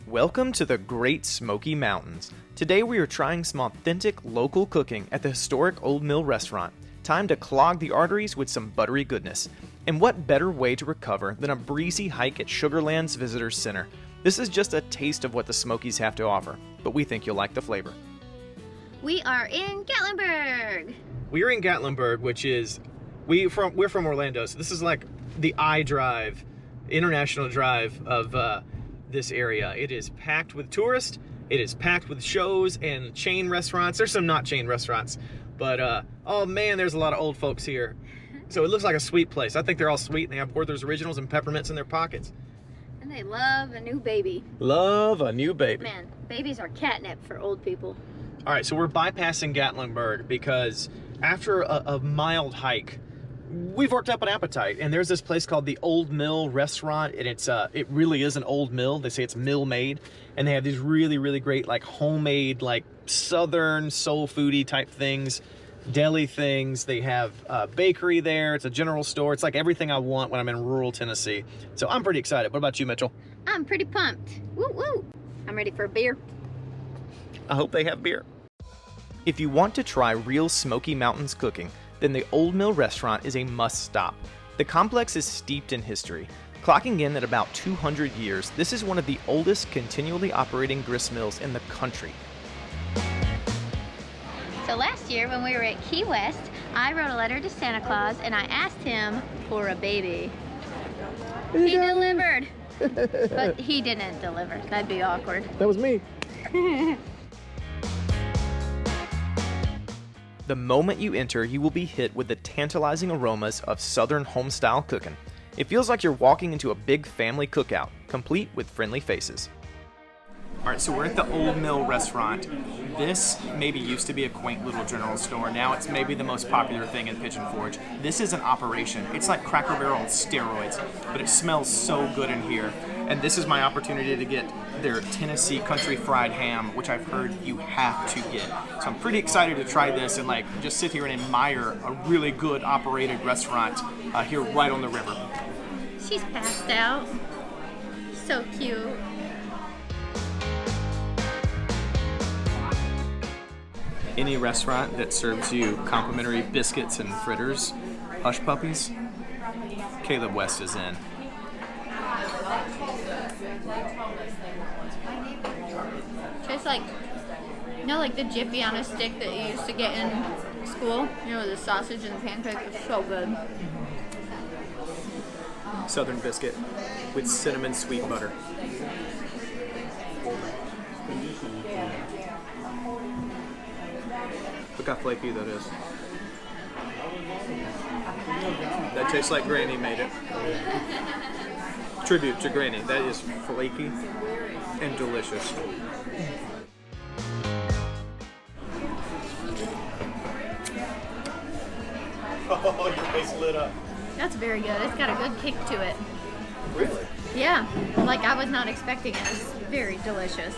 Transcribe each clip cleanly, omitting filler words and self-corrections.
Welcome to the Great Smoky Mountains. Today we are trying some authentic local cooking at the historic Old Mill restaurant. Time to clog the arteries with some buttery goodness. And what better way to recover than a breezy hike at Sugarlands Vistor Center? This is just a taste of what the Smokies have to offer, but we think you'll like the flavor. We are in Gatlinburg. We're in Gatlinburg, which is, we're from Orlando, so this is like the I-Drive, international drive of this area. It is packed with tourists, it is packed with shows and chain restaurants. There's some not chain restaurants, but oh man, there's a lot of old folks here. So it looks like a sweet place. I think they're all sweet and they have Werther's Originals and peppermints in their pockets. And they love a new baby. Love a new baby. Man, babies are catnip for old people. All right, so we're bypassing Gatlinburg because after a mild hike, we've worked up an appetite, and there's this place called the Old Mill restaurant, and it really is an old mill. They say it's mill made, and they have these really great like homemade, like southern soul foodie type things, deli things. They have a bakery there. It's a general store. It's like everything I want when I'm in rural Tennessee. So I'm pretty excited. What about you, Mitchell? I'm pretty pumped. Woo woo! I'm ready for a beer. I hope they have beer. If you want to try real Smoky Mountains cooking, then the Old Mill restaurant is a must-stop. The complex is steeped in history. Clocking in at about 200 years, this is one of the oldest continually operating grist mills in the country. So last year when we were at Key West, I wrote a letter to Santa Claus and I asked him for a baby. He delivered, but he didn't deliver. That'd be awkward. That was me. The moment you enter, you will be hit with the tantalizing aromas of Southern home-style cooking. It feels like you're walking into a big family cookout, complete with friendly faces. All right, so we're at the Old Mill restaurant. This maybe used to be a quaint little general store. Now it's maybe the most popular thing in Pigeon Forge. This is an operation. It's like Cracker Barrel on steroids, but it smells so good in here. And this is my opportunity to get their Tennessee country fried ham, which I've heard you have to get. So I'm pretty excited to try this and like just sit here and admire a really good operated restaurant here right on the river. She's passed out. So cute. Any restaurant that serves you complimentary biscuits and fritters, hush puppies, Caleb West is in. Tastes like, you know, like the Jiffy on a stick that you used to get in school? You know, the sausage and the pancake. It's so good. Southern biscuit with cinnamon sweet butter. Look how flaky that is. That tastes like Granny made it. Tribute to Granny. That is flaky and delicious. Oh, your face lit up. That's very good. It's got a good kick to it. Really? Yeah, like I was not expecting it. It's very delicious.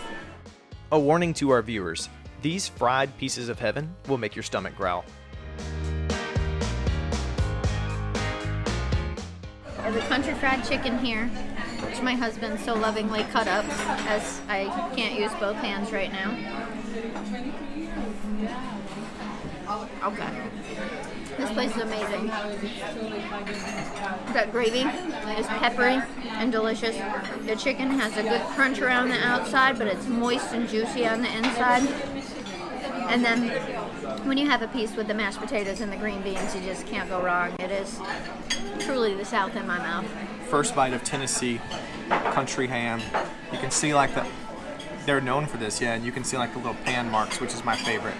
A warning to our viewers. These fried pieces of heaven will make your stomach growl. There's a country fried chicken here, which my husband so lovingly cut up, as I can't use both hands right now. Okay. This place is amazing. That gravy is peppery and delicious. The chicken has a good crunch around the outside, but it's moist and juicy on the inside. And then when you have a piece with the mashed potatoes and the green beans, you just can't go wrong. It is truly the South in my mouth. First bite of Tennessee country ham. You can see like they're known for this, yeah, and you can see like the little pan marks, which is my favorite.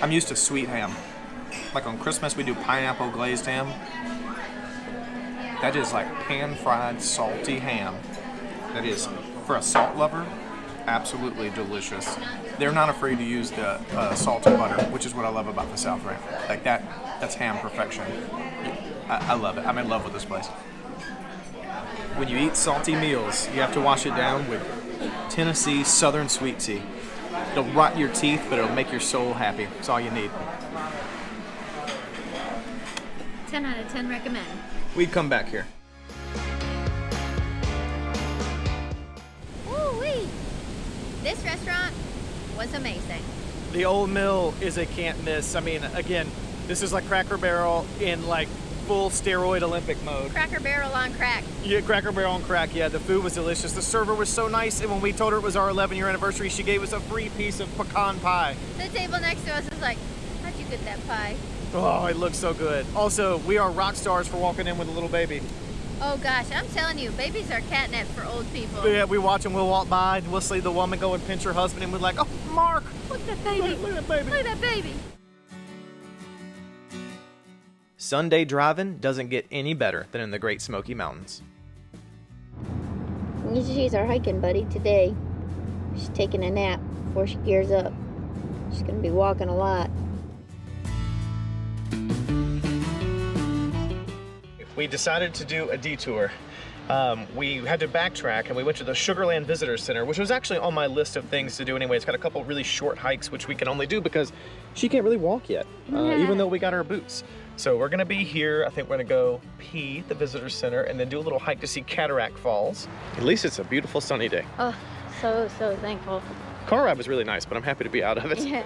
I'm used to sweet ham. Like on Christmas we do pineapple glazed ham. That is like pan-fried salty ham. That is, for a salt lover, absolutely delicious. They're not afraid to use the salt and butter, which is what I love about the South, right? Like that's ham perfection. I love it. I'm in love with this place. When you eat salty meals, you have to wash it down with Tennessee Southern sweet tea. It'll rot your teeth, but it'll make your soul happy. That's all you need. 10 out of 10 recommend. We'd come back here. This restaurant was amazing. The Old Mill is a can't miss. I mean, again, this is like Cracker Barrel in like full steroid Olympic mode. Cracker Barrel on crack. Yeah, Cracker Barrel on crack. Yeah, the food was delicious. The server was so nice, and when we told her it was our 11-year anniversary, she gave us a free piece of pecan pie. The table next to us is like, how'd you get that pie? Oh, it looks so good. Also, we are rock stars for walking in with a little baby. Oh gosh, I'm telling you, babies are catnip for old people. Yeah, we watch them, we'll walk by, and we'll see the woman go and pinch her husband, and we're like, oh, Mark! Look at that baby. Look at that baby. Look at that baby. Sunday driving doesn't get any better than in the Great Smoky Mountains. She's our hiking buddy today. She's taking a nap before she gears up. She's gonna be walking a lot. We decided to do a detour. We had to backtrack and we went to the Sugarlands Vistor Center, which was actually on my list of things to do anyway. It's got a couple really short hikes, which we can only do because she can't really walk yet, even though we got her boots. So we're gonna be here. I think we're gonna go pee at the visitor center and then do a little hike to see Cataract Falls. At least it's a beautiful sunny day. Oh, so thankful. Car ride was really nice, but I'm happy to be out of it. Yeah.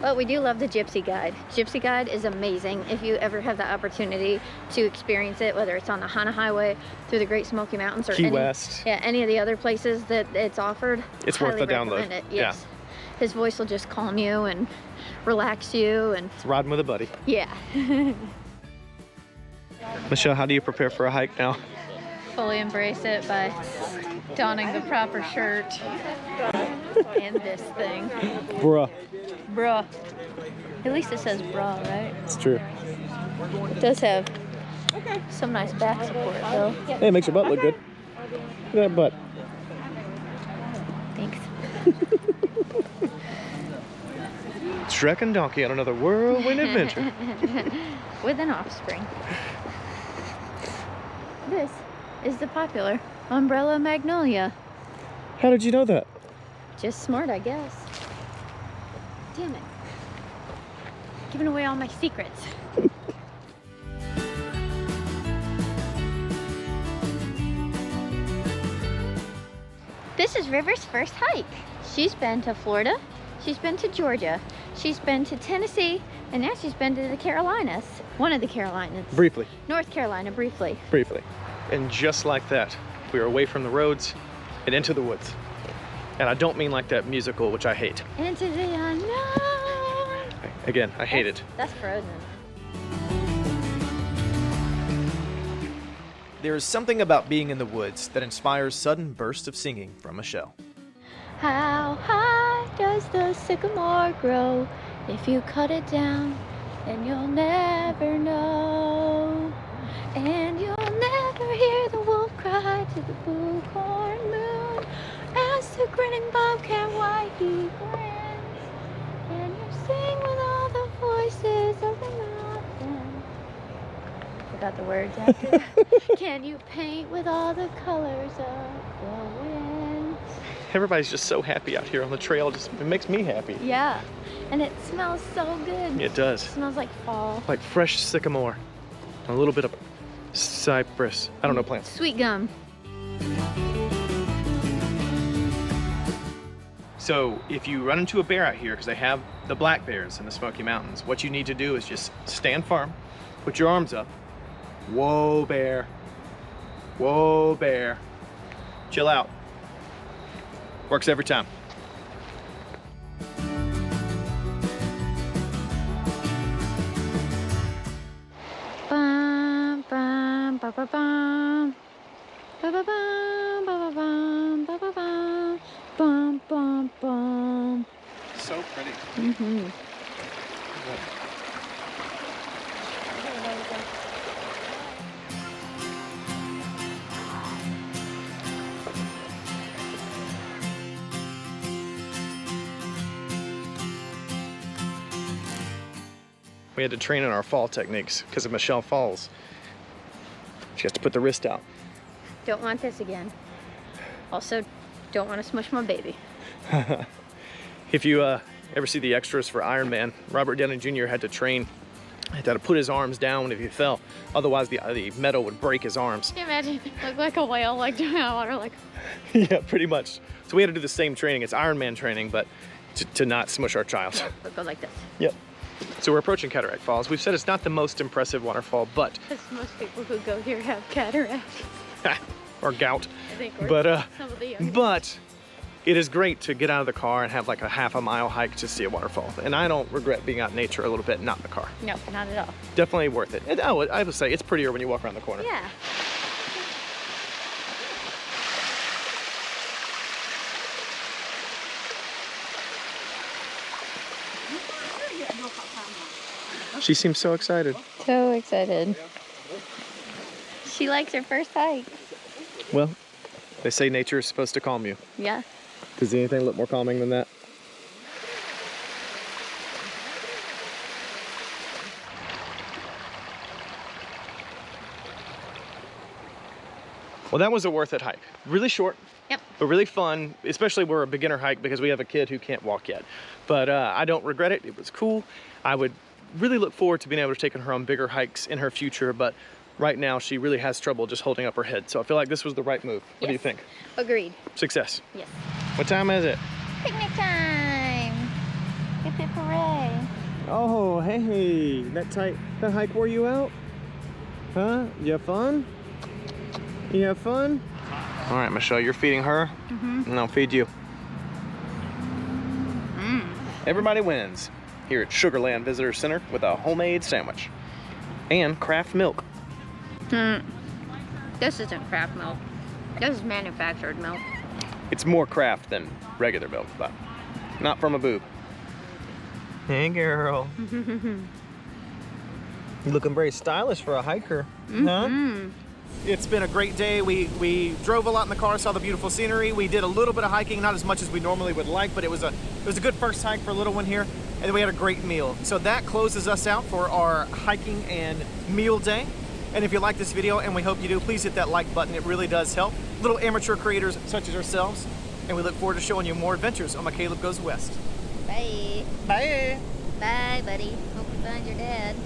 Well, we do love the Gypsy Guide. Gypsy Guide is amazing if you ever have the opportunity to experience it, whether it's on the Hana Highway, through the Great Smoky Mountains, or Key West. Yeah, any of the other places that it's offered. It's worth the download. It. Yes. Yeah. His voice will just calm you and relax you, and it's riding with a buddy. Yeah. Michelle, how do you prepare for a hike now? Fully embrace it by donning the proper shirt and this thing. Bruh. Bruh. At least it says bra, right? It's true. It does have some nice back support, though. Hey, it makes your butt look good. Look at that butt. Thanks. Shrek and Donkey on another whirlwind adventure. With an offspring. This is the popular umbrella magnolia. How did you know that? Just smart, I guess. Damn it. Giving away all my secrets. This is River's first hike. She's been to Florida, she's been to Georgia, she's been to Tennessee, and now she's been to the Carolinas. One of the Carolinas. Briefly. North Carolina, briefly. Briefly. And just like that, we are away from the roads and into the woods. And I don't mean like that musical, which I hate. Into the unknown. Again, I hate it. That's Frozen. There is something about being in the woods that inspires sudden bursts of singing from Michelle. How high does the sycamore grow? If you cut it down, then you'll never know. And you'll never hear the wolf cry to the bullhorn moon. As the grinning bobcat white he grins. And you sing with all the voices of the mountain. Forgot the words after. Can you paint with all the colors of the wind? Everybody's just so happy out here on the trail. It makes me happy. Yeah, and it smells so good. It does. It smells like fall. Like fresh sycamore. A little bit of cypress. I don't know plants. Sweet gum. So if you run into a bear out here, because they have the black bears in the Smoky Mountains, what you need to do is just stand firm, put your arms up. Whoa, bear. Whoa, bear. Chill out. Works every time. Bum, bum, ba, ba, bum. Ba, ba, bum, ba, ba, bum, ba, ba, bum. Bum, bum, bum. So pretty. Mm-hmm. We had to train in our fall techniques because of Michelle falls. She has to put the wrist out. Don't want this again. Also, don't want to smush my baby. If you ever see the extras for Iron Man, Robert Downey Jr. had to train He had to put his arms down if he fell. Otherwise, the metal would break his arms. Can you imagine? Look like a whale, like doing out water, like. Yeah, pretty much. So we had to do the same training. It's Ironman training, but to not smush our child. But go like this. Yep. So we're approaching Cataract Falls. We've said it's not the most impressive waterfall, but Because most people who go here have cataracts. or gout. I think. Or But some of the young but it is great to get out of the car and have like a half-a-mile hike to see a waterfall. And I don't regret being out in nature a little bit, not in the car. No, not at all. Definitely worth it. And, oh, I would say it's prettier when you walk around the corner. Yeah. She seems so excited. So excited. She likes her first hike. Well, they say nature is supposed to calm you. Yeah. Does anything look more calming than that? Well, that was a worth it hike. Really short. Yep. But really fun, especially we're a beginner hike because we have a kid who can't walk yet. But I don't regret it. It was cool. I would really look forward to being able to take her on bigger hikes in her future, but right now she really has trouble just holding up her head. So I feel like this was the right move. What do you think? Agreed. Success. Yes. What time is it? Picnic time. Hip hip hooray. Oh, hey, that hike wore you out? Huh? You have fun? You have fun? All right, Michelle, you're feeding her, and I'll feed you. Everybody wins here at Sugarlands Vistor Center with a homemade sandwich and craft milk. This isn't craft milk. This is manufactured milk. It's more craft than regular milk, but not from a boob. Hey, girl. You're looking very stylish for a hiker, huh? It's been a great day. We drove a lot in the car, saw the beautiful scenery. We did a little bit of hiking, not as much as we normally would like, but it was a good first hike for a little one here, and we had a great meal. So that closes us out for our hiking and meal day. And if you like this video, and we hope you do, please hit that like button. It really does help. Little amateur creators such as ourselves, and we look forward to showing you more adventures on MiCaleb Goes West. Bye. Bye. Bye, buddy. Hope you find your dad.